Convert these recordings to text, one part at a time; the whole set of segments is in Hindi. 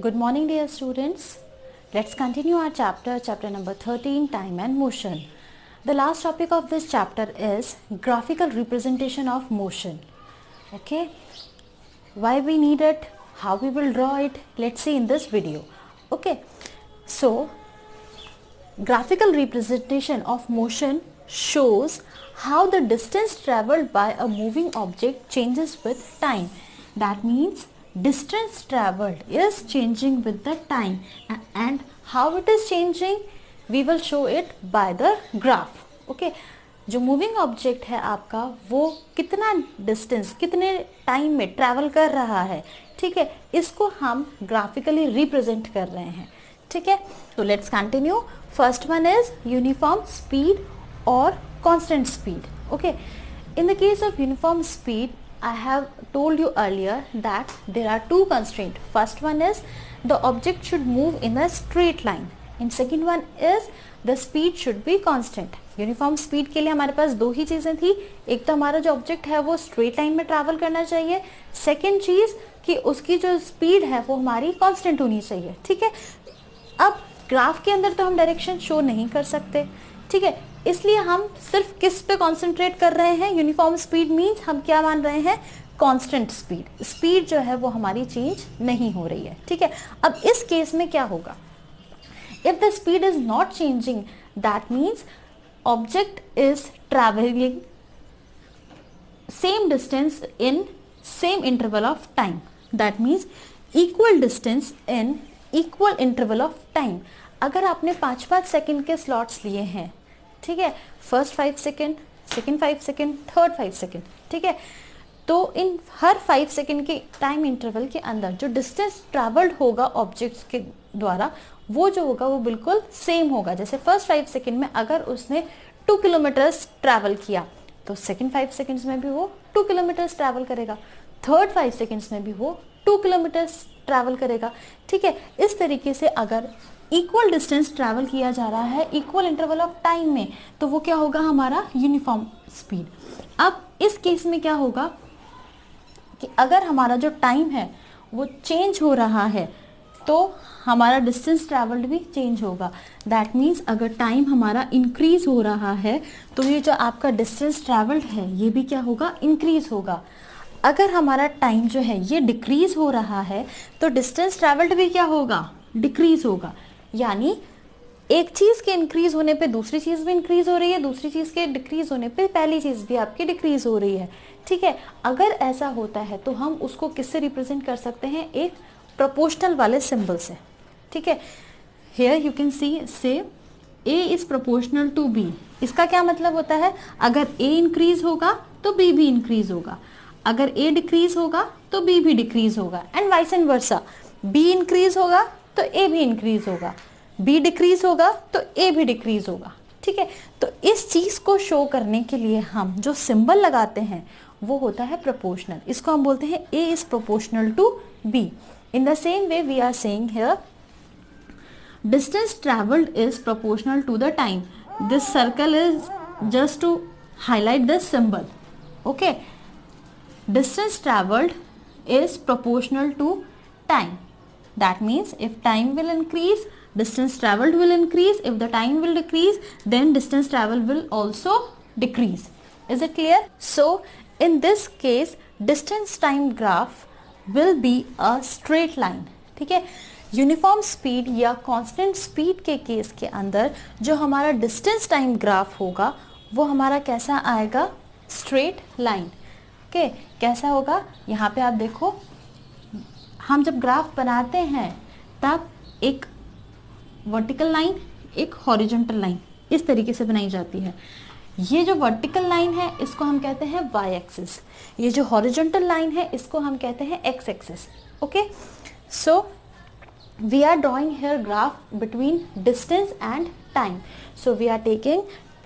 Good morning, dear students. Let's continue our chapter number 13, Time and Motion. The last topic of this chapter is graphical representation of motion. Okay, why we need it, how we will draw it, let's see in this video. Okay, so graphical representation of motion shows how the distance traveled by a moving object changes with time. That means distance traveled is changing with the time, and how it is changing we will show it by the graph. Okay, जो मूविंग ऑब्जेक्ट है आपका वो कितना डिस्टेंस कितने टाइम में ट्रैवल कर रहा है, ठीक है, इसको हम ग्राफिकली रिप्रेजेंट कर रहे हैं. ठीक है, तो let's continue. First one is uniform speed और constant speed. Okay, in the case of uniform speed, I have told you earlier that there are two constraints. First one is the object should move in a straight line, and second one is the speed should be constant. Uniform speed के लिए हमारे पास दो ही चीज़ें थी. एक तो हमारा जो ऑब्जेक्ट है वो स्ट्रेट लाइन में ट्रैवल करना चाहिए. सेकेंड चीज़ कि उसकी जो स्पीड है वो हमारी कांस्टेंट होनी चाहिए. ठीक है, अब ग्राफ के अंदर तो हम डायरेक्शन शो नहीं कर सकते, ठीक है, इसलिए हम सिर्फ किस पे कॉन्सेंट्रेट कर रहे हैं. यूनिफॉर्म स्पीड मीन्स हम क्या मान रहे हैं, कांस्टेंट स्पीड. स्पीड जो है वो हमारी चेंज नहीं हो रही है. ठीक है, अब इस केस में क्या होगा, if the speed is not changing that means object is traveling same distance in same interval of time. That means equal distance in equal interval of time. अगर आपने 5-5 सेकेंड के स्लॉट्स लिए हैं, ठीक है, first 5 second, second 5 second, third 5 second, ठीक है, तो इन हर 5 सेकेंड के टाइम इंटरवल के अंदर जो डिस्टेंस ट्रैवल्ड होगा ऑब्जेक्ट के द्वारा वो जो होगा वो बिल्कुल सेम होगा. जैसे फर्स्ट 5 सेकेंड में अगर उसने 2 किलोमीटर्स ट्रैवल किया तो सेकेंड 5 सेकेंड्स में भी वो 2 किलोमीटर्स ट्रैवल करेगा, थर्ड 5 सेकेंड्स में भी वो 2 किलोमीटर्स ट्रैवल करेगा. ठीक है, इस तरीके से अगर इक्वल डिस्टेंस ट्रैवल किया जा रहा है इक्वल इंटरवल ऑफ टाइम में तो वो क्या होगा, हमारा यूनिफॉर्म स्पीड. अब इस केस में क्या होगा कि अगर हमारा जो टाइम है वो चेंज हो रहा है तो हमारा डिस्टेंस ट्रैवल्ड भी चेंज होगा. दैट मीन्स अगर टाइम हमारा इंक्रीज हो रहा है तो ये जो आपका डिस्टेंस ट्रैवल्ड है ये भी क्या होगा, इंक्रीज होगा. अगर हमारा टाइम जो है ये डिक्रीज हो रहा है तो डिस्टेंस ट्रैवल्ड भी क्या होगा, डिक्रीज होगा. यानी एक चीज़ के इंक्रीज होने पे दूसरी चीज़ भी इंक्रीज हो रही है, दूसरी चीज़ के डिक्रीज होने पे पहली चीज़ भी आपकी डिक्रीज हो रही है. ठीक है, अगर ऐसा होता है तो हम उसको किससे रिप्रेजेंट कर सकते हैं, एक प्रोपोर्शनल वाले सिंबल से. ठीक है, हेयर यू कैन सी से A is proportional to B. इसका क्या मतलब होता है, अगर A इंक्रीज होगा तो B भी इंक्रीज होगा, अगर A डिक्रीज होगा तो B भी डिक्रीज होगा, and vice and versa. B increase होगा तो A भी इंक्रीज होगा, B डिक्रीज होगा तो A भी डिक्रीज होगा. ठीक है, तो इस चीज़ को शो करने के लिए हम जो सिंबल लगाते हैं वो होता है प्रोपोर्शनल. इसको हम बोलते हैं A is proportional to B. In the same way we are saying here distance traveled is proportional to the time. This circle is just to highlight this symbol. Okay, distance traveled is proportional to time. That means if time will increase, distance traveled will increase. If the time will decrease, then distance traveled will also decrease. Is it clear? So in this case distance time graph will be a straight line. ठीक है, यूनिफॉर्म स्पीड या कांस्टेंट स्पीड के केस के अंदर जो हमारा डिस्टेंस टाइम ग्राफ होगा वो हमारा कैसा आएगा, स्ट्रेट लाइन. ओके, कैसा होगा, यहाँ पे आप देखो, हम जब ग्राफ बनाते हैं तब एक वर्टिकल लाइन एक हॉरिजॉन्टल लाइन इस तरीके से बनाई जाती है. ये जो वर्टिकल लाइन है इसको हम कहते हैं वाई एक्सिस, ये जो हॉरिजॉन्टल लाइन है इसको हम कहते हैं X axis. Okay, so we are drawing here graph between distance and time. So we are taking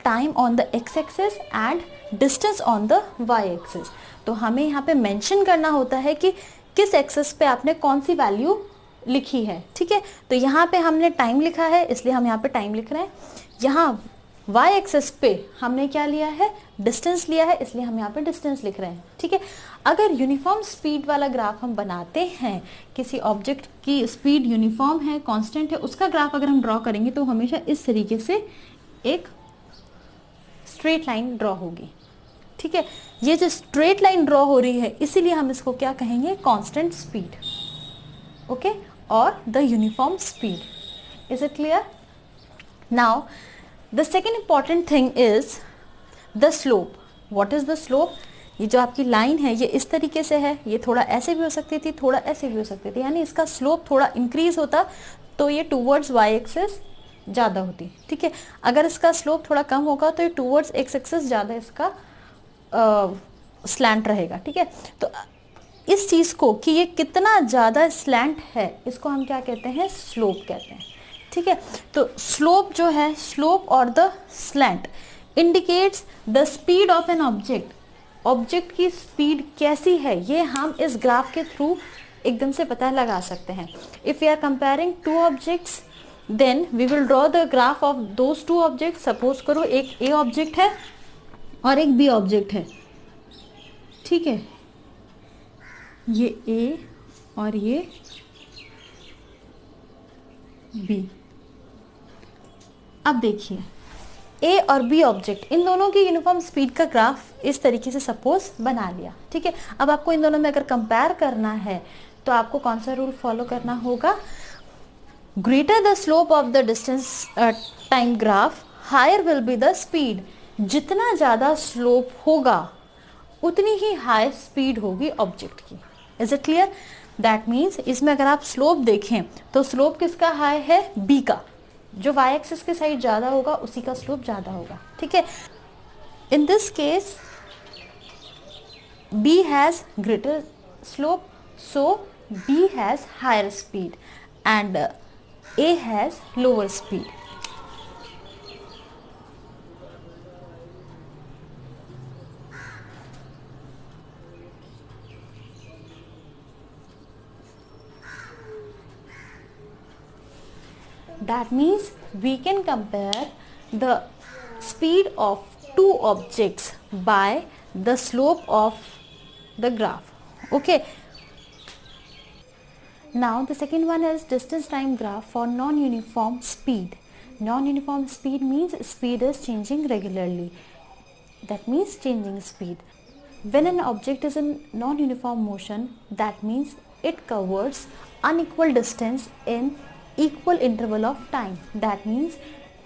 time on the X axis and distance on the Y axis. तो हमें यहाँ पे मेंशन करना होता है कि किस एक्सिस पे आपने कौन सी वैल्यू लिखी है. ठीक है, तो यहाँ पे हमने टाइम लिखा है इसलिए हम यहाँ पे टाइम लिख रहे हैं. यहाँ वाई एक्सेस पे हमने क्या लिया है, डिस्टेंस लिया है, इसलिए हम यहाँ पे डिस्टेंस लिख रहे हैं, ठीक है। अगर यूनिफॉर्म स्पीड वाला ग्राफ हम बनाते हैं, किसी ऑब्जेक्ट की स्पीड यूनिफॉर्म है, कांस्टेंट है, उसका ग्राफ अगर हम ड्रॉ करेंगे तो हमेशा इस तरीके से एक स्ट्रेट लाइन ड्रॉ होगी, ठीक है। ये जो स्ट्रेट लाइन ड्रॉ हो रही है इसीलिए हम इसको क्या कहेंगे, कांस्टेंट स्पीड, ओके, और the uniform speed. Is it clear? Now the second important thing is the slope. What is the slope? ये जो आपकी लाइन है ये इस तरीके से है, ये थोड़ा ऐसे भी हो सकती थी, थोड़ा ऐसे भी हो सकती थी, यानी इसका स्लोप थोड़ा इंक्रीज होता तो ये टूवर्ड्स वाई एक्सिस ज़्यादा होती, ठीक है। अगर इसका स्लोप थोड़ा कम होगा तो ये टूवर्ड्स एक्स एक्सिस ज़्यादा इसका स्लैंट रहेगा, ठीक है। तो इस चीज़ को कि ये कितना ज़्यादा स्लैंट है इसको हम क्या कहते हैं, स्लोप कहते हैं, ठीक है। तो स्लोप जो है, स्लोप और the slant indicates the speed of an object. Object की स्पीड कैसी है ये हम इस ग्राफ के थ्रू एकदम से पता लगा सकते हैं। If we are comparing two objects then we will draw the graph of those two object. Suppose करो एक ए ऑब्जेक्ट है और एक बी ऑब्जेक्ट है, ठीक है, ये ए और ये बी। अब देखिए ए और बी ऑब्जेक्ट, इन दोनों की यूनिफॉर्म स्पीड का ग्राफ इस तरीके से सपोज बना लिया, ठीक है। अब आपको इन दोनों में अगर कंपेयर करना है तो आपको कौन सा रूल फॉलो करना होगा, greater the slope of the distance time graph higher will be the speed. जितना ज़्यादा स्लोप होगा उतनी ही हाई स्पीड होगी ऑब्जेक्ट की। Is it clear? That means इसमें अगर आप स्लोप देखें तो स्लोप किसका हाई है, बी का। जो वाई एक्सिस के साइड ज़्यादा होगा उसी का स्लोप ज़्यादा होगा, ठीक है। In this case B has greater slope, so B has higher speed and A has lower speed. That means we can compare the speed of two objects by the slope of the graph. Okay. Now the second one is distance time graph for non-uniform speed. Non-uniform speed means speed is changing regularly. That means changing speed. When an object is in non-uniform motion, that means it covers unequal distance in equal interval of time. That means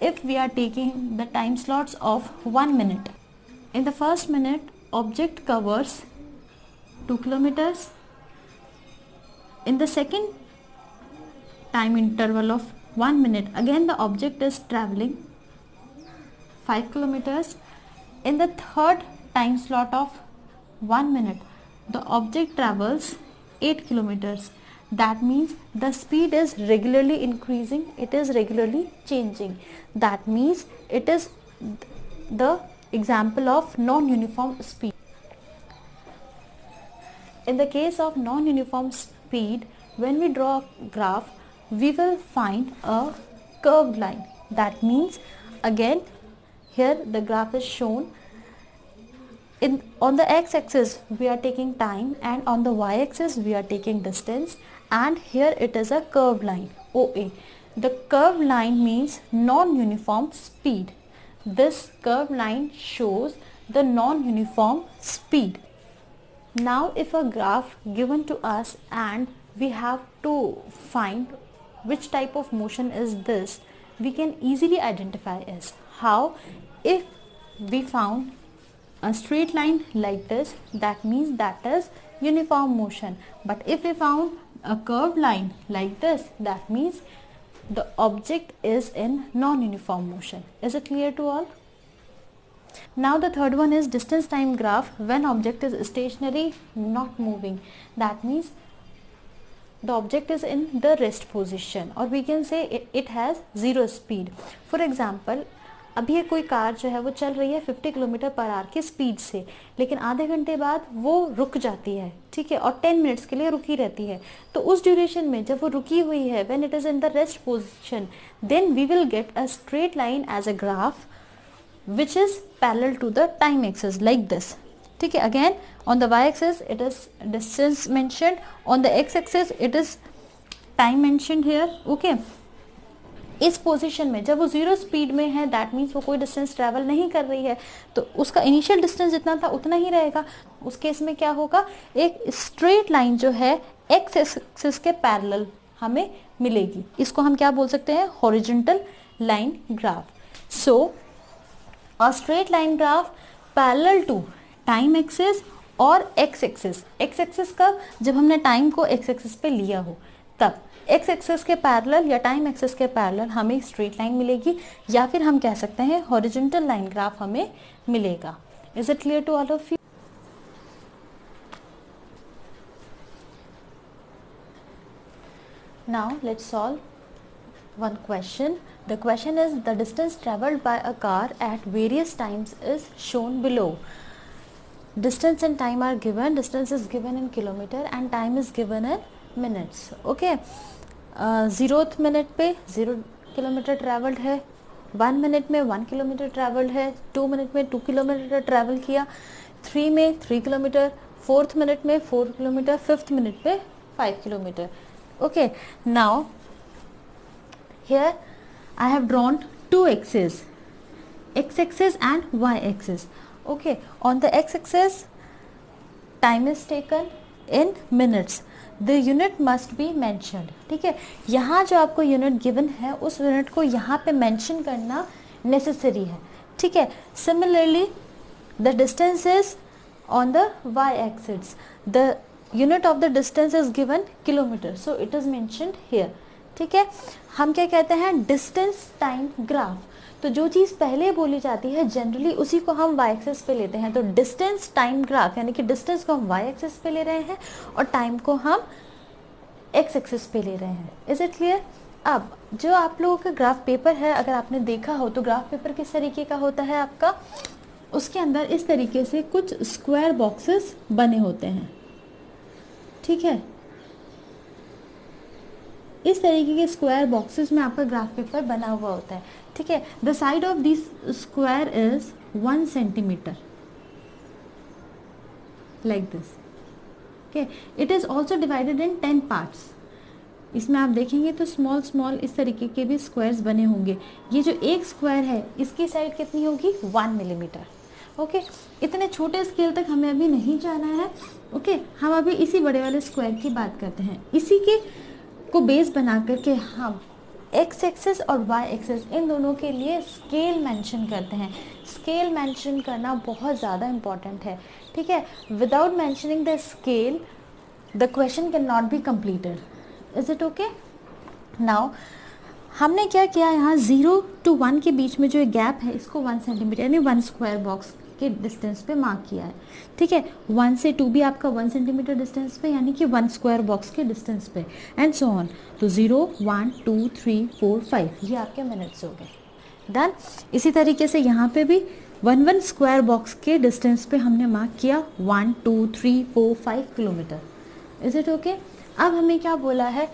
if we are taking the time slots of 1 minute, in the first minute object covers 2 kilometers. In the second time interval of 1 minute, again the object is traveling 5 kilometers. In the third time slot of 1 minute, the object travels 8 kilometers. That means the speed is regularly increasing, it is regularly changing. That means it is the example of non-uniform speed. In the case of non-uniform speed, when we draw a graph, we will find a curved line. That means again here the graph is shown. On the x-axis we are taking time and on the y-axis we are taking distance, and here it is a curved line OA. The curved line means non-uniform speed. This curved line shows the non-uniform speed. Now if a graph given to us and we have to find which type of motion is this, we can easily identify as how. If we found a straight line like this, that means that is uniform motion. But if we found a curved line like this, that means the object is in non-uniform motion. Is it clear to all? Now the third one is distance time graph when object is stationary, not moving. That means the object is in the rest position, or we can say it has zero speed. For example, अभी ये कोई कार जो है वो चल रही है 50 किलोमीटर पर आवर की स्पीड से, लेकिन आधे घंटे बाद वो रुक जाती है, ठीक है, और 10 मिनट्स के लिए रुकी रहती है। तो उस ड्यूरेशन में जब वो रुकी हुई है, when it is in the rest position, then we will get a straight line as a graph which is parallel to the time axis like this. ठीक है, again on the y axis it is distance mentioned, on the x axis it is time mentioned here. okay, इस पोजीशन में जब वो जीरो स्पीड में है दैट मीन्स वो कोई डिस्टेंस ट्रैवल नहीं कर रही है, तो उसका इनिशियल डिस्टेंस जितना था उतना ही रहेगा. उस केस में क्या होगा, एक स्ट्रेट लाइन जो है एक्स एक्सिस के पैरेलल हमें मिलेगी. इसको हम क्या बोल सकते हैं, horizontal line graph. So a straight line graph parallel to time axis और एक्स एक्सिस. एक्स एक्सिस कब, जब हमने टाइम को एक्स एक्सिस पे लिया हो तब. एक्स एक्सिस के पैरेलल या टाइम एक्सिस के पैरेलल हमें स्ट्रेट लाइन मिलेगी, या फिर हम कह सकते हैं हॉरिजॉन्टल लाइन ग्राफ हमें मिलेगा. Is it clear to all of you? Now let's solve one question. The question is the distance traveled by a car at various times is shown below. Distance and time are given. Distance is given in kilometer and time is given in minutes. Okay. 0th minute पे 0 किलोमीटर ट्रैवल्ड है, 1 मिनट में 1 किलोमीटर ट्रैवल्ड है, 2 मिनट में 2 किलोमीटर ट्रैवल किया, 3 में 3 किलोमीटर, 4th मिनट में 4 किलोमीटर, 5th मिनट पे 5 kilometre. Okay, now here I have drawn two axes, x axis and y axis. Okay, on the x axis time is taken in minutes. The unit must be mentioned. ठीक है, यहाँ जो आपको यूनिट गिवन है उस यूनिट को यहाँ पे मेंशन करना नेसेसरी है. ठीक है, similarly the distance is on the y axis. The unit of the distance is given kilometer, so it is mentioned here. ठीक है, हम क्या कहते हैं, डिस्टेंस टाइम ग्राफ. तो जो चीज़ पहले बोली जाती है जनरली उसी को हम y एक्सिस पे लेते हैं. तो डिस्टेंस टाइम ग्राफ यानी कि डिस्टेंस को हम y एक्सिस पे ले रहे हैं और टाइम को हम x एक्सिस पे ले रहे हैं. Is it clear? अब जो आप लोगों का ग्राफ पेपर है, अगर आपने देखा हो तो ग्राफ पेपर किस तरीके का होता है आपका, उसके अंदर इस तरीके से कुछ स्क्वायर बॉक्सेस बने होते हैं. ठीक है, इस तरीके के स्क्वायर बॉक्सेस में आपका ग्राफ पेपर बना हुआ होता है. ठीक है, the side of this square is 1 centimetre like this. Okay, it is also divided in 10 parts. इसमें आप देखेंगे तो स्मॉल स्मॉल इस तरीके के भी स्क्वायर्स बने होंगे. ये जो एक स्क्वायर है इसकी साइड कितनी होगी, 1 मिलीमीटर. ओके, इतने छोटे स्केल तक हमें अभी नहीं जाना है. ओके, हम अभी इसी बड़े वाले स्क्वायर की बात करते हैं. इसी के को बेस बना करके हम एक्स एक्सिस और वाई एक्सिस इन दोनों के लिए स्केल मेंशन करते हैं. स्केल मेंशन करना बहुत ज़्यादा इम्पॉर्टेंट है. ठीक है, without mentioning the scale the question can not be completed. Is it okay? Now हमने क्या किया, यहाँ 0 to 1 के बीच में जो गैप है इसको 1 सेंटीमीटर यानी 1 स्क्वायर बॉक्स के डिस्टेंस पे मार्क किया है. ठीक है, 1 से 2 भी आपका 1 सेंटीमीटर डिस्टेंस पे यानी कि 1 स्क्वायर बॉक्स के डिस्टेंस पे एंड सो ऑन. तो 0, 1, 2, 3, 4, 5 ये आपके मिनट्स हो गए. डन. इसी तरीके से यहाँ पे भी 1 स्क्वायर बॉक्स के डिस्टेंस पे हमने मार्क किया 1, 2, 3, 4, 5 किलोमीटर. Is it okay? अब हमें क्या बोला है,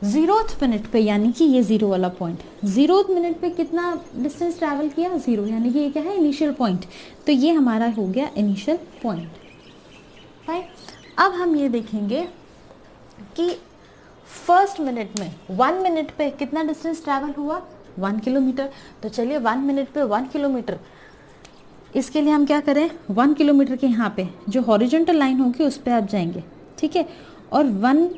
0th मिनट पे यानी कि ये 0 वाला पॉइंट, 0th मिनट पे कितना डिस्टेंस ट्रैवल किया, 0 यानी कि ये क्या है, इनिशियल पॉइंट. तो ये हमारा हो गया इनिशियल पॉइंट. राइट. अब हम ये देखेंगे कि फर्स्ट मिनट में 1 मिनट पे कितना डिस्टेंस ट्रैवल हुआ, 1 किलोमीटर. तो चलिए 1 मिनट पे 1 किलोमीटर, इसके लिए हम क्या करें, 1 किलोमीटर के यहाँ पे जो हॉरिजॉन्टल लाइन होगी उस पर आप जाएंगे. ठीक है, और 1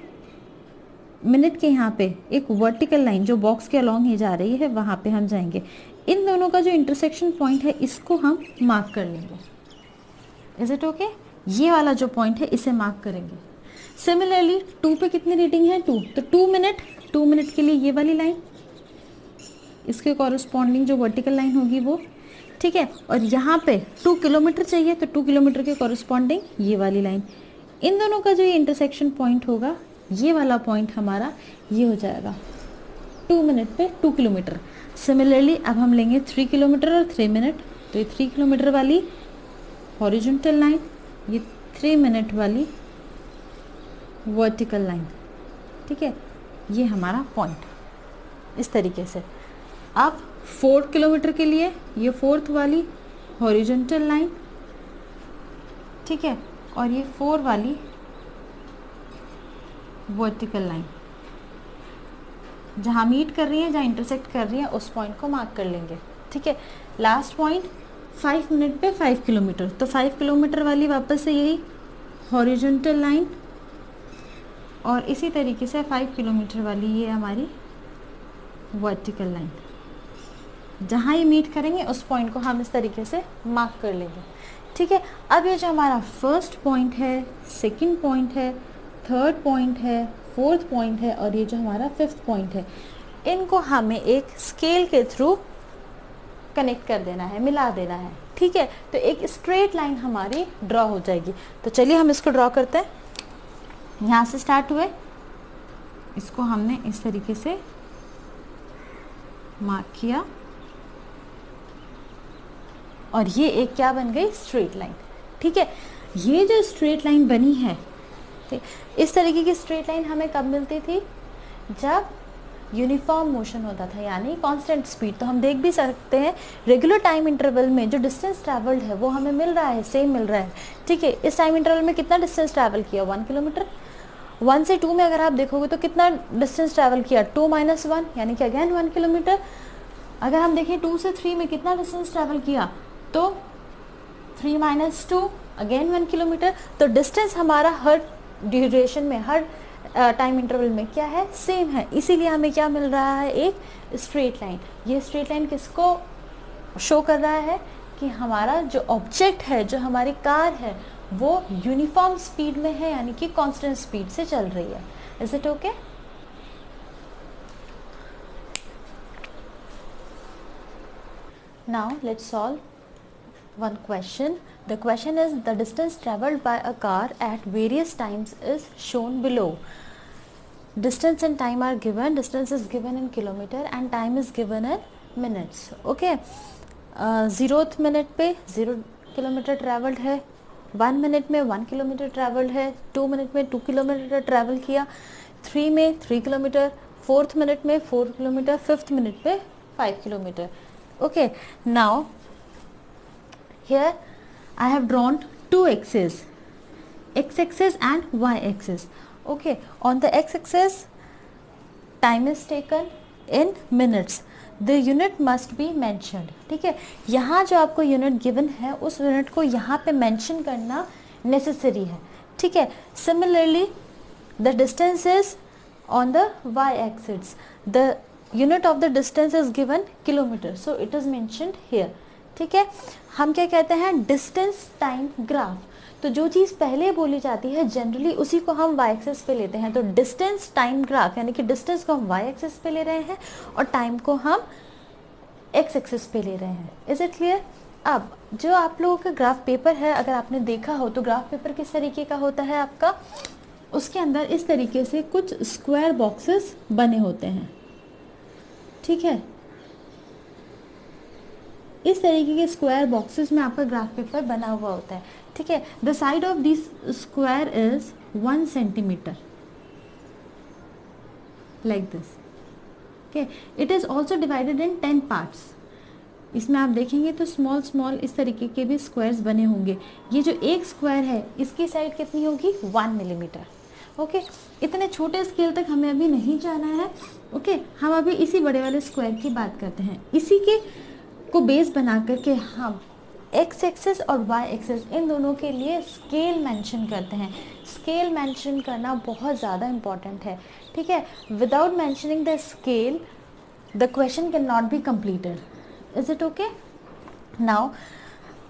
मिनट के यहाँ पे एक वर्टिकल लाइन जो बॉक्स के अलॉन्ग ही जा रही है वहाँ पे हम जाएंगे. इन दोनों का जो इंटरसेक्शन पॉइंट है इसको हम मार्क कर लेंगे. Is it okay? ये वाला जो पॉइंट है इसे मार्क करेंगे. सिमिलरली 2 पे कितनी रीडिंग है, 2. तो 2 मिनट के लिए ये वाली लाइन, इसके कॉरस्पॉन्डिंग जो वर्टिकल लाइन होगी वो. ठीक है, और यहाँ पे 2 किलोमीटर चाहिए तो 2 किलोमीटर के कॉरस्पॉन्डिंग ये वाली लाइन. इन दोनों का जो ये इंटरसेक्शन पॉइंट होगा ये वाला पॉइंट हमारा ये हो जाएगा 2 मिनट पे 2 किलोमीटर. सिमिलरली अब हम लेंगे 3 किलोमीटर और 3 मिनट. तो ये 3 किलोमीटर वाली हॉरिजॉन्टल लाइन, ये 3 मिनट वाली वर्टिकल लाइन. ठीक है, ये हमारा पॉइंट इस तरीके से. अब 4 किलोमीटर के लिए ये 4th वाली हॉरिजॉन्टल लाइन, ठीक है, और ये 4 वाली वर्टिकल लाइन जहाँ मीट कर रही है, जहाँ इंटरसेक्ट कर रही है, उस पॉइंट को मार्क कर लेंगे, ठीक है। लास्ट पॉइंट 5 मिनट पे 5 किलोमीटर, तो 5 किलोमीटर वाली वापस से यही हॉरिजॉन्टल लाइन, और इसी तरीके से 5 किलोमीटर वाली ये हमारी वर्टिकल लाइन, जहाँ ये मीट करेंगे उस पॉइंट को हम इस तरीके से मार्क कर लेंगे, ठीक है। अब ये जो हमारा फर्स्ट पॉइंट है, सेकंड पॉइंट है, थर्ड पॉइंट है, फोर्थ पॉइंट है, और ये जो हमारा 5th पॉइंट है, इनको हमें एक स्केल के थ्रू कनेक्ट कर देना है, मिला देना है, ठीक है। तो एक स्ट्रेट लाइन हमारी ड्रॉ हो जाएगी। तो चलिए हम इसको ड्रॉ करते हैं। यहाँ से स्टार्ट हुए, इसको हमने इस तरीके से मार्क किया, और ये एक क्या बन गई, स्ट्रेट लाइन, ठीक है। ये जो स्ट्रेट लाइन बनी है, ठीक, इस तरीके की स्ट्रेट लाइन हमें कब मिलती थी, जब यूनिफॉर्म मोशन होता था, यानी कांस्टेंट स्पीड। तो हम देख भी सकते हैं रेगुलर टाइम इंटरवल में जो डिस्टेंस ट्रैवल्ड है वो हमें मिल रहा है, सेम मिल रहा है, ठीक है। इस टाइम इंटरवल में कितना डिस्टेंस ट्रैवल किया, 1 किलोमीटर। 1 से 2 में अगर आप देखोगे तो कितना डिस्टेंस ट्रैवल किया, 2 - 1, यानी कि अगेन 1 किलोमीटर। अगर हम देखें 2 से 3 में कितना डिस्टेंस ट्रैवल किया, तो 3 - 2, अगेन 1 किलोमीटर। तो डिस्टेंस हमारा हर ड्यूरेशन में, हर टाइम इंटरवल में क्या है, सेम है। इसीलिए हमें क्या मिल रहा है, एक स्ट्रेट लाइन। ये स्ट्रेट लाइन किसको शो कर रहा है, कि हमारा जो ऑब्जेक्ट है, जो हमारी कार है, वो यूनिफॉर्म स्पीड में है, यानी कि कांस्टेंट स्पीड से चल रही है। Is it okay? Now let's solve one question. The question is, the distance traveled by a car at various times is shown below. Distance and time are given. Distance is given in kilometer and time is given in minutes. Okay. 0th minute पे 0 किलोमीटर ट्रैवल्ड है, 1 मिनट में 1 किलोमीटर ट्रैवल्ड है, 2 मिनट में 2 किलोमीटर ट्रैवल किया, 3 में 3 किलोमीटर, 4th मिनट में 4 किलोमीटर, 5th मिनट पे 5 kilometre. Okay. Now here I have drawn two axes, x-axis and y-axis. Okay, on the x-axis time is taken in minutes. The unit must be mentioned. ठीक है, यहाँ जो आपको यूनिट गिवन है उस यूनिट को यहाँ पे मेंशन करना नेसेसरी है. ठीक है, similarly the distance is on the y-axis. The unit of the distance is given kilometer, so it is mentioned here. ठीक है, हम क्या कहते हैं, डिस्टेंस टाइम ग्राफ. तो जो चीज़ पहले बोली जाती है जनरली उसी को हम वाई एक्सिस पे लेते हैं. तो डिस्टेंस टाइम ग्राफ यानी कि डिस्टेंस को हम वाई एक्सिस पे ले रहे हैं और टाइम को हम एक्स एक्सिस पे ले रहे हैं. Is it clear? अब जो आप लोगों का ग्राफ पेपर है, अगर आपने देखा हो तो ग्राफ पेपर किस तरीके का होता है आपका, उसके अंदर इस तरीके से कुछ स्क्वायर बॉक्सेस बने होते हैं. ठीक है, इस तरीके के स्क्वायर बॉक्सेस में आपका ग्राफ पेपर बना हुआ होता है. ठीक है, the side of this square is 1 centimetre like this. Okay, it is also divided in 10 parts. इसमें आप देखेंगे तो स्मॉल स्मॉल इस तरीके के भी स्क्वायर्स बने होंगे. ये जो एक स्क्वायर है इसकी साइड कितनी होगी, 1 मिलीमीटर. ओके, इतने छोटे स्केल तक हमें अभी नहीं जाना है. ओके, हम अभी इसी बड़े वाले स्क्वायर की बात करते हैं. इसी के को बेस बना करके हम एक्स एक्सिस और वाई एक्सिस इन दोनों के लिए स्केल मेंशन करते हैं. स्केल मेंशन करना बहुत ज़्यादा इम्पॉर्टेंट है. ठीक है, without mentioning the scale the question can not be completed. Is it okay? Now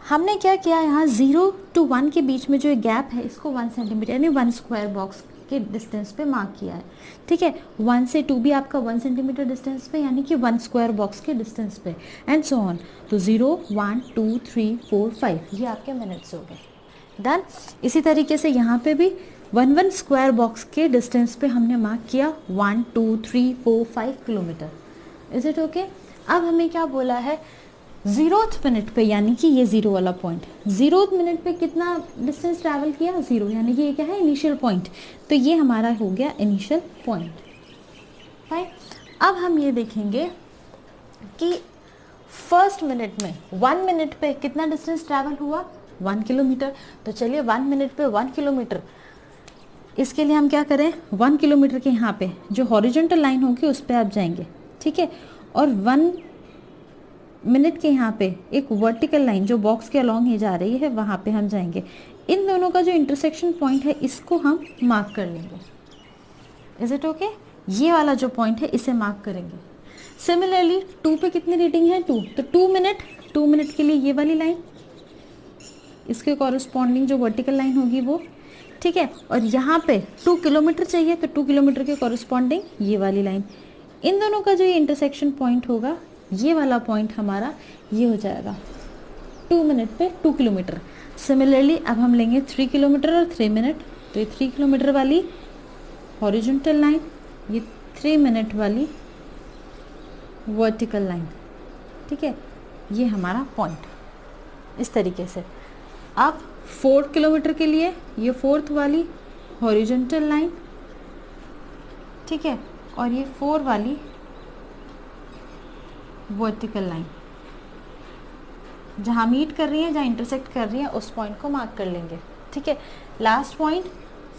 हमने क्या किया, यहाँ 0 to 1 के बीच में जो गैप है इसको 1 सेंटीमीटर यानी 1 स्क्वायर बॉक्स के डिस्टेंस पे मार्क किया है. ठीक है, 1 से 2 भी आपका 1 सेंटीमीटर डिस्टेंस पे यानी कि 1 स्क्वायर बॉक्स के डिस्टेंस पे, एंड सो ऑन. तो 0, 1, 2, 3, 4, 5 ये आपके मिनट्स हो गए. डन. इसी तरीके से यहाँ पे भी 1 स्क्वायर बॉक्स के डिस्टेंस पे हमने मार्क किया 1, 2, 3, 4, 5 किलोमीटर. Is it okay? अब हमें क्या बोला है, 0th मिनट पे यानी कि ये 0 वाला पॉइंट, 0th मिनट पे कितना डिस्टेंस ट्रैवल किया, 0, यानी कि ये क्या है, इनिशियल पॉइंट. तो ये हमारा हो गया इनिशियल पॉइंट. फाइन. अब हम ये देखेंगे कि फर्स्ट मिनट में 1 मिनट पे कितना डिस्टेंस ट्रैवल हुआ, 1 किलोमीटर। तो चलिए 1 मिनट पे 1 किलोमीटर, इसके लिए हम क्या करें, 1 किलोमीटर के यहाँ पे जो हॉरिजॉन्टल लाइन होगी उस पर आप जाएंगे, ठीक है। और 1 मिनट के यहाँ पे एक वर्टिकल लाइन जो बॉक्स के अलॉन्ग ही जा रही है वहाँ पे हम जाएंगे। इन दोनों का जो इंटरसेक्शन पॉइंट है इसको हम मार्क कर लेंगे। Is it okay? ये वाला जो पॉइंट है इसे मार्क करेंगे। सिमिलरली 2 पे कितनी रीडिंग है, 2, तो 2 मिनट के लिए ये वाली लाइन, इसके कॉरस्पॉन्डिंग जो वर्टिकल लाइन होगी वो, ठीक है। और यहाँ पे 2 किलोमीटर चाहिए तो 2 किलोमीटर के कॉरस्पॉन्डिंग ये वाली लाइन। इन दोनों का जो ये इंटरसेक्शन पॉइंट होगा, ये वाला पॉइंट हमारा ये हो जाएगा 2 मिनट पे 2 किलोमीटर। सिमिलरली अब हम लेंगे 3 किलोमीटर और 3 मिनट, तो ये 3 किलोमीटर वाली हॉरिजॉन्टल लाइन, ये 3 मिनट वाली वर्टिकल लाइन, ठीक है। ये हमारा पॉइंट इस तरीके से। अब 4 किलोमीटर के लिए ये 4th वाली हॉरिजॉन्टल लाइन, ठीक है, और ये 4 वाली वर्टिकल लाइन जहाँ मीट कर रही है, जहाँ इंटरसेक्ट कर रही है, उस पॉइंट को मार्क कर लेंगे, ठीक है। लास्ट पॉइंट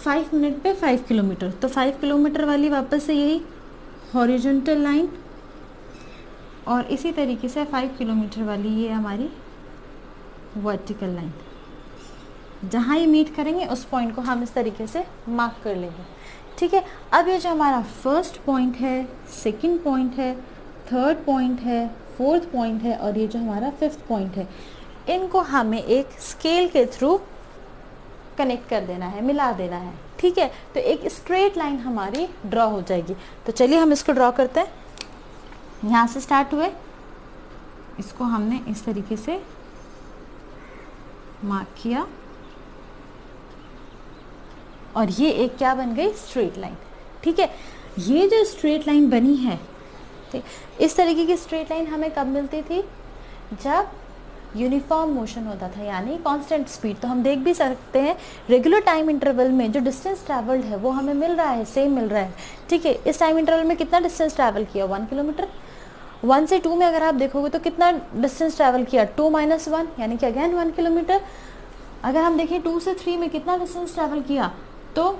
5 मिनट पे 5 किलोमीटर, तो 5 किलोमीटर वाली वापस से यही हॉरिजॉन्टल लाइन, और इसी तरीके से 5 किलोमीटर वाली ये हमारी वर्टिकल लाइन, जहाँ ये मीट करेंगे उस पॉइंट को हम इस तरीके से मार्क कर लेंगे, ठीक है। अब ये जो हमारा फर्स्ट पॉइंट है, सेकंड पॉइंट है, थर्ड पॉइंट है, फोर्थ पॉइंट है, और ये जो हमारा 5th पॉइंट है, इनको हमें एक स्केल के थ्रू कनेक्ट कर देना है, मिला देना है, ठीक है। तो एक स्ट्रेट लाइन हमारी ड्रॉ हो जाएगी। तो चलिए हम इसको ड्रॉ करते हैं। यहाँ से स्टार्ट हुए, इसको हमने इस तरीके से मार्क किया, और ये एक क्या बन गई, स्ट्रेट लाइन, ठीक है। ये जो स्ट्रेट लाइन बनी है, ठीक, इस तरीके की स्ट्रेट लाइन हमें कब मिलती थी, जब यूनिफॉर्म मोशन होता था, यानी कांस्टेंट स्पीड। तो हम देख भी सकते हैं रेगुलर टाइम इंटरवल में जो डिस्टेंस ट्रैवल्ड है वो हमें मिल रहा है, सेम मिल रहा है, ठीक है। इस टाइम इंटरवल में कितना डिस्टेंस ट्रैवल किया, 1 किलोमीटर। 1 से 2 में अगर आप देखोगे तो कितना डिस्टेंस ट्रैवल किया, 2 - 1 यानी कि अगेन 1 किलोमीटर। अगर हम देखें 2 से 3 में कितना डिस्टेंस ट्रैवल किया, तो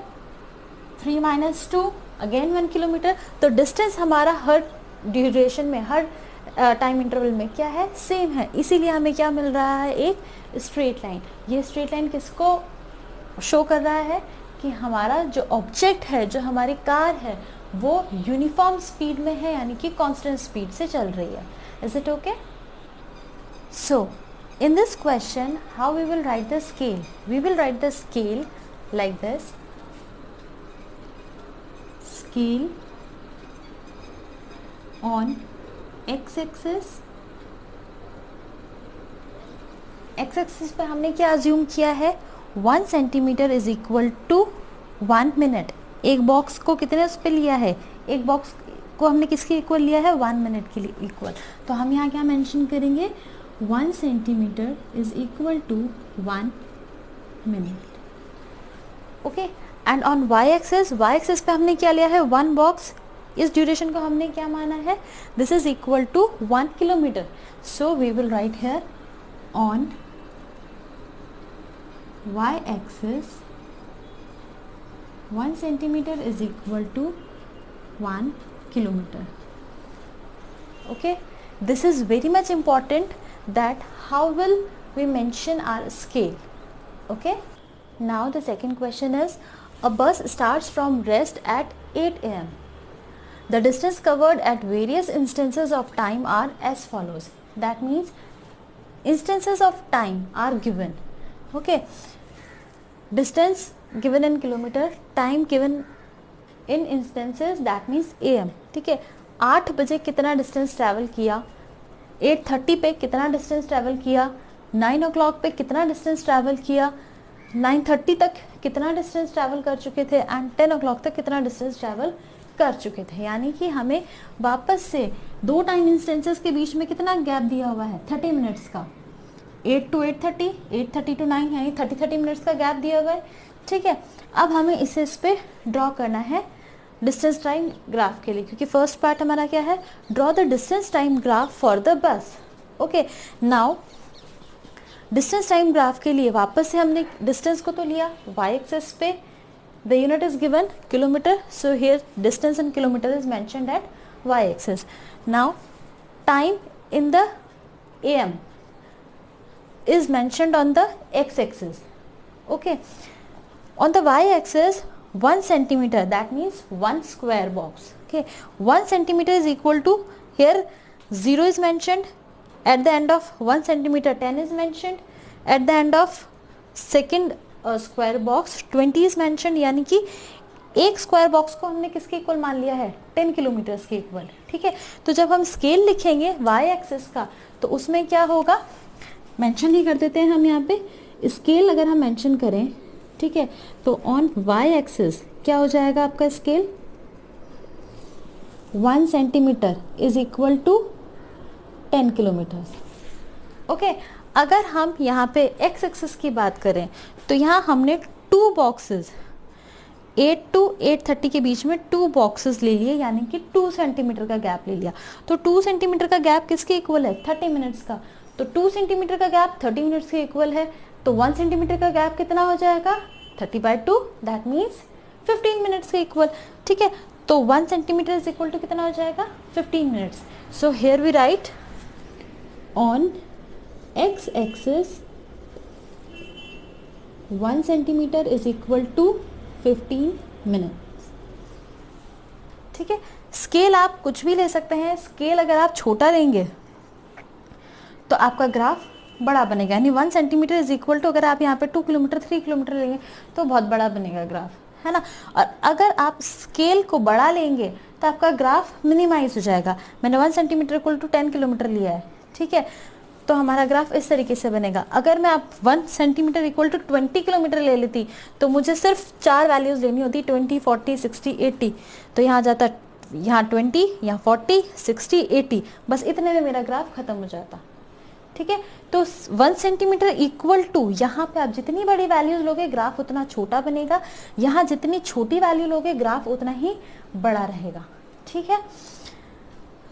3 - 2 अगेन 1 किलोमीटर। तो डिस्टेंस हमारा हर ड्यूरेशन में, हर टाइम इंटरवल में क्या है, सेम है। इसीलिए हमें क्या मिल रहा है, एक स्ट्रेट लाइन। ये स्ट्रेट लाइन किसको शो कर रहा है कि हमारा जो ऑब्जेक्ट है, जो हमारी कार है, वो यूनिफॉर्म स्पीड में है, यानी कि कांस्टेंट स्पीड से चल रही है। Is it okay? So in this question, how we will write the scale? We will write the scale like this. Scale on x-axis. x-axis पे हमने क्या assume किया है, 1 centimetre is equal to 1 minute. एक बॉक्स को कितने उस पे लिया है, एक बॉक्स को हमने किसके इक्वल लिया है, 1 मिनट के लिए इक्वल। तो हम यहाँ क्या मेंशन करेंगे, 1 centimetre is equal to 1 minute. Okay, and on y axis पे हमने क्या लिया है, 1 बॉक्स। इस ड्यूरेशन को हमने क्या माना है, this is equal to 1 kilometre. So we will write here on y axis 1 centimetre is equal to 1 kilometre. Okay, this is very much important, that how will we mention our scale. Okay, now the second question is, a bus starts from rest at 8 a.m. The distance covered at various instances of time are as follows. That means instances of time are given. Okay, distance given in kilometer, time given in instances, that means am. ठीक है, 8 बजे कितना डिस्टेंस ट्रैवल किया, 8:30 पे कितना डिस्टेंस ट्रैवल किया, 9 o'clock पे कितना डिस्टेंस ट्रैवल किया, 9:30 तक कितना डिस्टेंस ट्रैवल कर चुके थे, एंड 10 o'clock तक कितना डिस्टेंस ट्रैवल कर चुके थे। यानी कि हमें वापस से 2 टाइम इंस्टेंसेस के बीच में कितना गैप दिया हुआ है, 30 मिनट्स का। 8 to 8:30, 8:30 to 9, यानी 30 मिनट्स का गैप दिया हुआ है। ठीक है, अब हमें इसे इस पे ड्रॉ करना है डिस्टेंस टाइम ग्राफ के लिए, क्योंकि फर्स्ट पार्ट हमारा क्या है, draw the distance time graph for the bus. Okay, now distance time graph के लिए वापस से हमने डिस्टेंस को तो लिया, y एक्सिस पे the unit is given kilometre, so here distance in kilometre is mentioned at y axis. Now time in the am is mentioned on the x axis. Okay, on the y axis 1 centimeter, that means 1 square box. Okay, 1 centimeter is equal to, here 0 is mentioned, at the end of 1 centimeter 10 is mentioned, at the end of second square box 20 is mentioned. यानी कि एक स्क्वायर बॉक्स को हमने किसके इक्वल मान लिया है, 10 किलोमीटर के इक्वल. ठीक है, तो जब हम स्केल लिखेंगे y एक्सिस का तो उसमें क्या होगा, मेंशन ही कर देते हैं हम यहाँ पे. स्केल अगर हम मेंशन करें, ठीक है, तो ऑन y एक्सिस क्या हो जाएगा आपका scale, 1 centimetre is equal to 10 kilometre. Okay, अगर हम यहाँ पे x एक्सिस की बात करें तो यहाँ हमने 2 बॉक्सेस 8 to 8:30 के बीच में 2 बॉक्सेस ले लिए, यानी कि 2 सेंटीमीटर का गैप ले लिया. तो 2 सेंटीमीटर का गैप किसके इक्वल है, 30 मिनट्स का. तो 2 सेंटीमीटर का गैप 30 मिनट्स के इक्वल है. तो 1 सेंटीमीटर का गैप कितना हो जाएगा, 30/2, दैट मीन्स 15 मिनट्स के इक्वल. ठीक है, तो 1 सेंटीमीटर इज इक्वल टू कितना हो जाएगा, 15 minutes. So here we write on x axis 1 centimetre is equal to 15 minutes. ठीक है, स्केल आप कुछ भी ले सकते हैं. स्केल अगर आप छोटा लेंगे तो आपका ग्राफ बड़ा बनेगा, यानी 1 सेंटीमीटर इज इक्वल टू, अगर आप यहाँ पे 2 किलोमीटर 3 किलोमीटर लेंगे तो बहुत बड़ा बनेगा ग्राफ, है ना. और अगर आप स्केल को बड़ा लेंगे तो आपका ग्राफ मिनिमाइज हो जाएगा. मैंने 1 सेंटीमीटर इक्वल टू 10 किलोमीटर लिया है. ठीक है, तो हमारा ग्राफ इस तरीके से बनेगा. अगर मैं आप 1 सेंटीमीटर इक्वल टू 20 किलोमीटर ले लेती तो मुझे सिर्फ 4 वैल्यूज लेनी होती, 20, 40, 60, 80. तो यहाँ जाता, यहाँ 20, यहाँ 40, 60, 80, बस इतने में मेरा ग्राफ खत्म हो जाता. ठीक है, तो 1 सेंटीमीटर इक्वल टू, यहाँ पे आप जितनी बड़ी वैल्यूज लोगे ग्राफ उतना छोटा बनेगा, यहाँ जितनी छोटी वैल्यू लोगे ग्राफ उतना ही बड़ा रहेगा. ठीक है,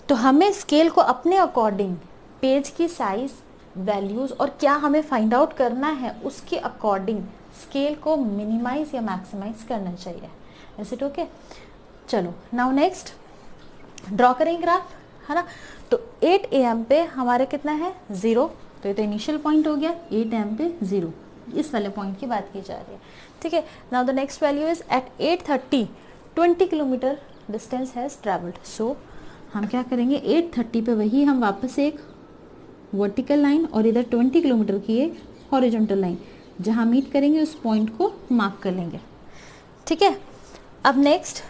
तो हमें स्केल को अपने अकॉर्डिंग पेज की साइज, वैल्यूज और क्या हमें फाइंड आउट करना है उसके अकॉर्डिंग स्केल को मिनिमाइज या मैक्सिमाइज करना चाहिए. Is it okay? चलो नाउ नेक्स्ट ड्रॉ करें ग्राफ, है ना. तो 8 AM पे हमारे कितना है, 0. तो ये तो इनिशियल पॉइंट हो गया, 8 AM पे 0, इस वाले पॉइंट की बात की जा रही है. ठीक है, now the next value is at 8:30 20 kilometre distance has travelled. So हम क्या करेंगे, 8:30 पे वही हम वापस एक वर्टिकल लाइन और इधर 20 किलोमीटर की एक हॉरिजॉन्टल लाइन जहाँ मीट करेंगे उस पॉइंट को मार्क कर लेंगे. ठीक है, अब नेक्स्ट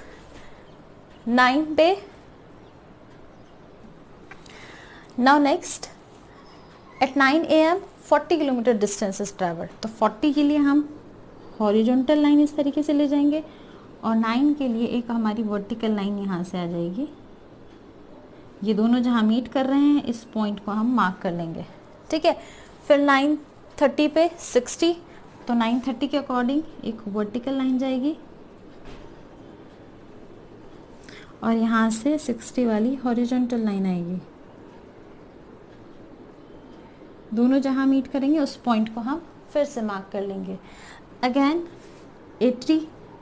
9 पे, now next at 9 AM 40 kilometre distance is travelled. तो 40 के लिए हम हॉरिजॉन्टल लाइन इस तरीके से ले जाएंगे और 9 के लिए एक हमारी वर्टिकल लाइन यहाँ से आ जाएगी. ये दोनों जहाँ मीट कर रहे हैं इस पॉइंट को हम मार्क कर लेंगे. ठीक है, फिर 9:30 पे 60, तो 9:30 के अकॉर्डिंग एक वर्टिकल लाइन जाएगी और यहाँ से 60 वाली हॉरिजॉन्टल लाइन आएगी. दोनों जहाँ मीट करेंगे उस पॉइंट को हम फिर से मार्क कर लेंगे. अगेन 80,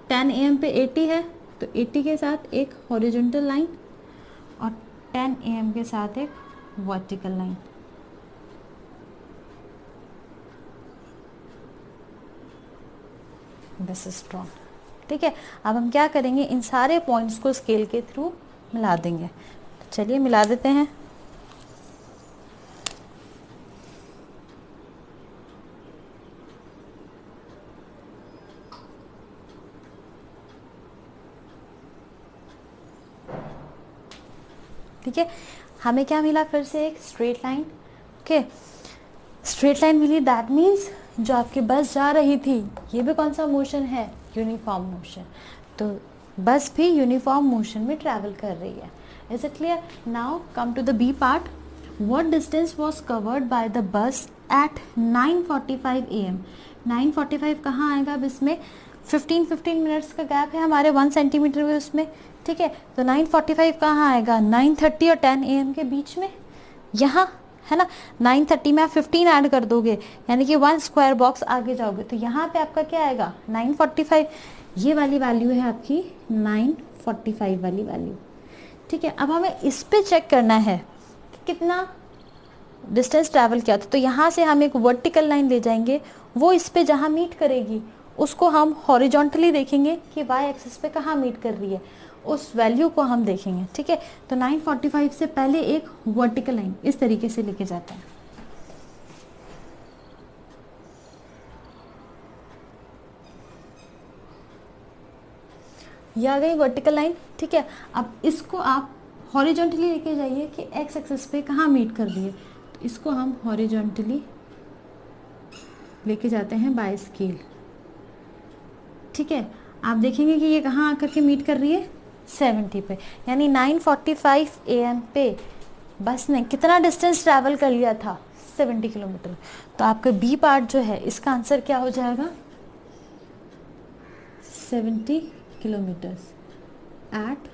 10 AM पे 80 है तो 80 के साथ एक हॉरिजॉन्टल लाइन और 10 AM के साथ एक vertical line. This is strong. ठीक है, अब हम क्या करेंगे, इन सारे पॉइंट्स को स्केल के थ्रू मिला देंगे. चलिए मिला देते हैं. ठीक है, हमें क्या मिला, फिर से एक straight line. Okay, straight line मिली, दैट मीन्स जो आपकी बस जा रही थी ये भी कौन सा मोशन है, यूनिफॉर्म मोशन. तो बस भी यूनिफॉर्म मोशन में ट्रैवल कर रही है. Is it clear? Now come to the B part. What distance was covered by the bus at 9:45 AM. 9:45 कहाँ आएगा, अब इसमें 15 मिनट्स का गैप है हमारे 1 सेंटीमीटर में उसमें. ठीक है, तो 9:45 कहाँ आएगा, 9:30 और 10 AM के बीच में. यहाँ है ना। 930 में आप 15 ऐड कर दोगे, यानी कि 1 स्क्वायर बॉक्स आगे जाओगे, तो यहाँ पे आपका क्या आएगा 945। ये वाली वैल्यू है आपकी 945 वाली वैल्यू। ठीक है, अब हमें इस पे चेक करना है कि कितना डिस्टेंस ट्रैवल किया था। तो यहाँ से हम एक वर्टिकल लाइन ले जाएंगे, वो इस पे जहाँ मीट करेगी उसको हम हॉरिजॉन्टली देखेंगे कि वाई एक्सिस पे कहाँ मीट कर रही है, उस वैल्यू को हम देखेंगे। ठीक है, तो 945 से पहले एक वर्टिकल लाइन इस तरीके से लेके जाता है। ये आ गई वर्टिकल लाइन। ठीक है, अब इसको आप हॉरिजॉन्टली लेके जाइए कि एक्स एक्सिस पे कहाँ मीट कर रही है। तो इसको हम हॉरिजॉन्टली लेके जाते हैं बाय स्केल। ठीक है, आप देखेंगे कि ये कहाँ आकर के मीट कर रही है 70 पे, यानी 9:45 AM पे बस ने कितना डिस्टेंस ट्रैवल कर लिया था 70 किलोमीटर। तो आपका बी पार्ट जो है इसका आंसर क्या हो जाएगा 70 kilometers at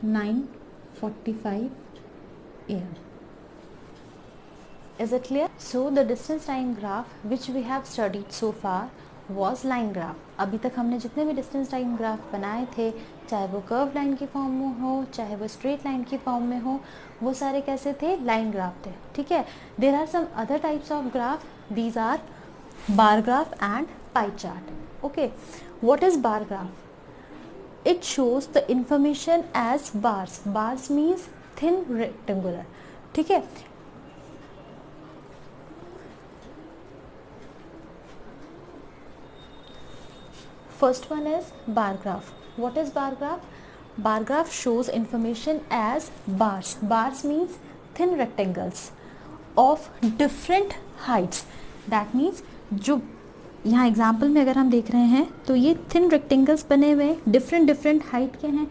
9:45 AM. Is it clear? So the distance time graph which we have studied so far was line graph. अभी तक हमने जितने भी डिस्टेंस टाइम ग्राफ बनाए थे, चाहे वो कर्व लाइन की फॉर्म में हो, चाहे वो स्ट्रेट लाइन की फॉर्म में हो, वो सारे कैसे थे, लाइन ग्राफ थे। ठीक है, there are some other types of graph, these are bar graph and pie chart. Okay, what is bar graph? It shows the information as bars. Bars means thin rectangular. ठीक है, first one is bar graph. What is bar graph? Bar graph shows information as bars. Bars means thin rectangles of different heights. That means जो यहाँ एग्जाम्पल में अगर हम देख रहे हैं तो ये थिन रेक्टेंगल्स बने हुए डिफरेंट हाइट के हैं,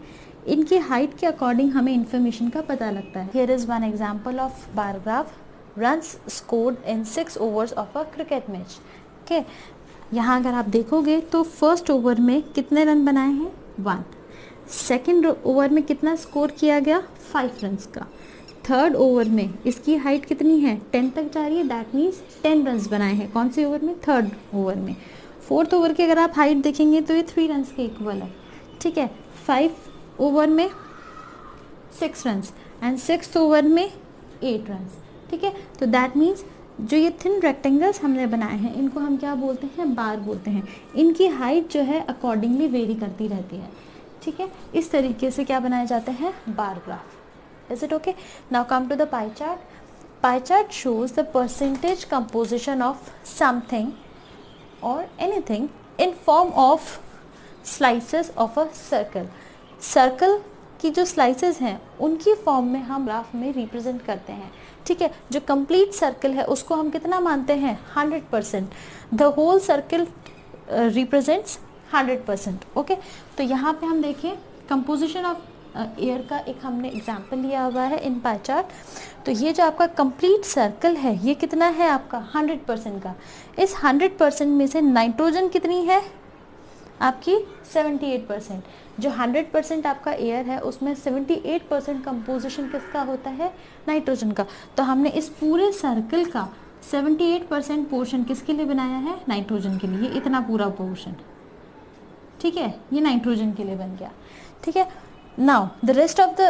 इनकी हाइट के अकॉर्डिंग हमें इंफॉर्मेशन का पता लगता है। Here is one example of bar graph, runs scored in 6 overs of a cricket match. Okay, यहाँ अगर आप देखोगे तो फर्स्ट ओवर में कितने रन बनाए हैं 1, सेकेंड ओवर में कितना स्कोर किया गया 5 रन्स का, थर्ड ओवर में इसकी हाइट कितनी है 10 तक जा रही है, दैट मीन्स 10 रन्स बनाए हैं। कौन से ओवर में, थर्ड ओवर में। फोर्थ ओवर की अगर आप हाइट देखेंगे तो ये 3 रन्स के इक्वल है। ठीक है, 5 ओवर में 6 रन्स एंड 6th ओवर में 8 रन्स। ठीक है, तो दैट मीन्स जो ये थिन रेक्टेंगल्स हमने बनाए हैं इनको हम क्या बोलते हैं, बार बोलते हैं। इनकी हाइट जो है अकॉर्डिंगली वेरी करती रहती है। ठीक है, इस तरीके से क्या बनाए जाते हैं, bar graph. Is it okay? Now come to the pie chart. Pie chart shows the percentage composition of something or anything in form of slices of a circle. Circle की जो slices हैं उनकी फॉर्म में हम ग्राफ में रिप्रेजेंट करते हैं। ठीक है, जो कंप्लीट सर्कल है उसको हम कितना मानते हैं 100%। The whole circle represents 100%। Okay, तो यहाँ पे हम देखें कंपोजिशन ऑफ एयर का एक हमने एग्जाम्पल लिया हुआ है इन पाई चार्ट। तो ये जो आपका कंप्लीट सर्कल है ये कितना है आपका 100% का। इस 100% में से नाइट्रोजन कितनी है आपकी 78%। जो 100% आपका एयर है उसमें 78% कंपोजिशन किसका होता है, नाइट्रोजन का। तो हमने इस पूरे सर्कल का 78% पोर्शन किसके लिए बनाया है, नाइट्रोजन के लिए। इतना पूरा पोर्शन, ठीक है, ये नाइट्रोजन के लिए बन गया। ठीक है, now the rest of the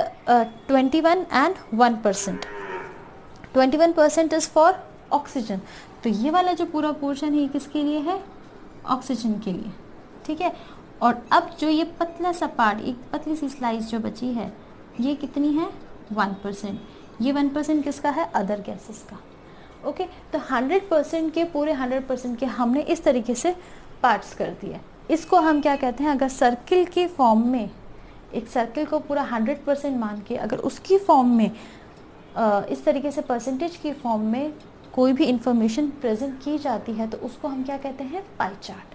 21 and 1%, 21% is for oxygen। तो ये वाला जो पूरा पोर्शन है ये किसके लिए है, ऑक्सीजन के लिए। ठीक है, और अब जो ये पतला सा पार्ट, एक पतली सी स्लाइस जो बची है ये कितनी है 1%। ये 1% किसका है, अदर गैसेस का। ओके, तो 100% के पूरे 100% के हमने इस तरीके से पार्ट्स कर दिए। इसको हम क्या कहते हैं, अगर सर्किल के फॉर्म में, एक सर्किल को पूरा 100% मान के अगर उसकी फॉर्म में इस तरीके से परसेंटेज की फॉर्म में कोई भी इंफॉर्मेशन प्रेजेंट की जाती है तो उसको हम क्या कहते हैं, पाई चार्ट।